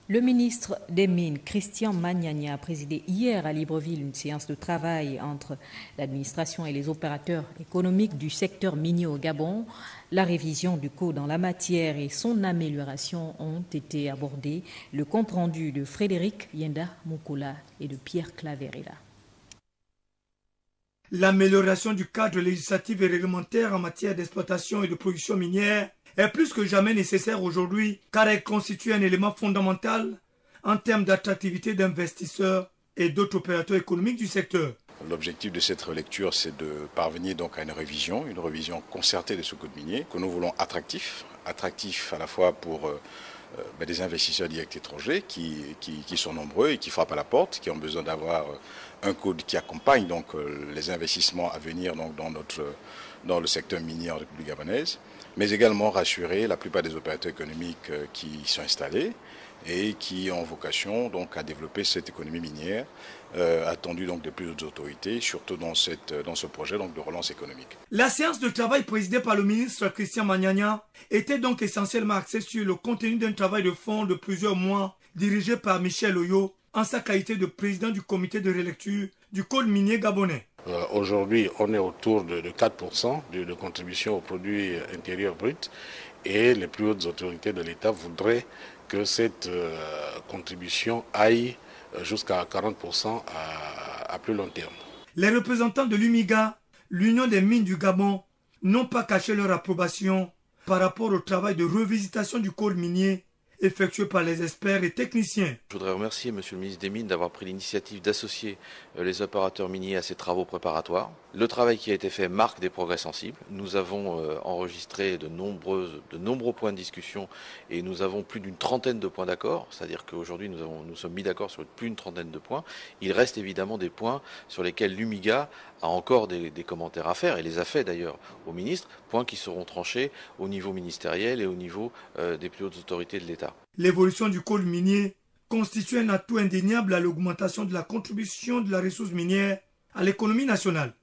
Le ministre des Mines, Christian Magnania, a présidé hier à Libreville une séance de travail entre l'administration et les opérateurs économiques du secteur minier au Gabon. La révision du code en la matière et son amélioration ont été abordées. Le compte-rendu de Frédéric Yenda Moukoula et de Pierre Claverella. L'amélioration du cadre législatif et réglementaire en matière d'exploitation et de production minière est plus que jamais nécessaire aujourd'hui car elle constitue un élément fondamental en termes d'attractivité d'investisseurs et d'autres opérateurs économiques du secteur. L'objectif de cette relecture, c'est de parvenir donc à une révision concertée de ce code minier que nous voulons attractif à la fois pour des investisseurs directs étrangers qui sont nombreux et qui frappent à la porte, qui ont besoin d'avoir un code qui accompagne donc les investissements à venir donc dans le secteur minier en République gabonaise, mais également rassurer la plupart des opérateurs économiques qui sont installés et qui ont vocation donc à développer cette économie minière attendue donc de plus d'autorités, surtout dans ce projet donc de relance économique. La séance de travail présidée par le ministre Christian Magnania était donc essentiellement axée sur le contenu d'un travail de fond de plusieurs mois dirigé par Michel Oyo en sa qualité de président du comité de relecture du code minier gabonais. Aujourd'hui, on est autour de 4% de contribution au produit intérieur brut et les plus hautes autorités de l'État voudraient que cette contribution aille jusqu'à 40% à plus long terme. Les représentants de l'UMIGA, l'Union des mines du Gabon, n'ont pas caché leur approbation par rapport au travail de revisitation du code minier effectué par les experts et techniciens. Je voudrais remercier Monsieur le ministre des Mines d'avoir pris l'initiative d'associer les opérateurs miniers à ces travaux préparatoires. Le travail qui a été fait marque des progrès sensibles. Nous avons enregistré de nombreux points de discussion et nous avons plus d'une trentaine de points d'accord. C'est-à-dire qu'aujourd'hui nous sommes mis d'accord sur plus d'une trentaine de points. Il reste évidemment des points sur lesquels l'UMIGA a encore des commentaires à faire et les a fait d'ailleurs au ministre, points qui seront tranchés au niveau ministériel et au niveau des plus hautes autorités de l'État. L'évolution du code minier constitue un atout indéniable à l'augmentation de la contribution de la ressource minière à l'économie nationale.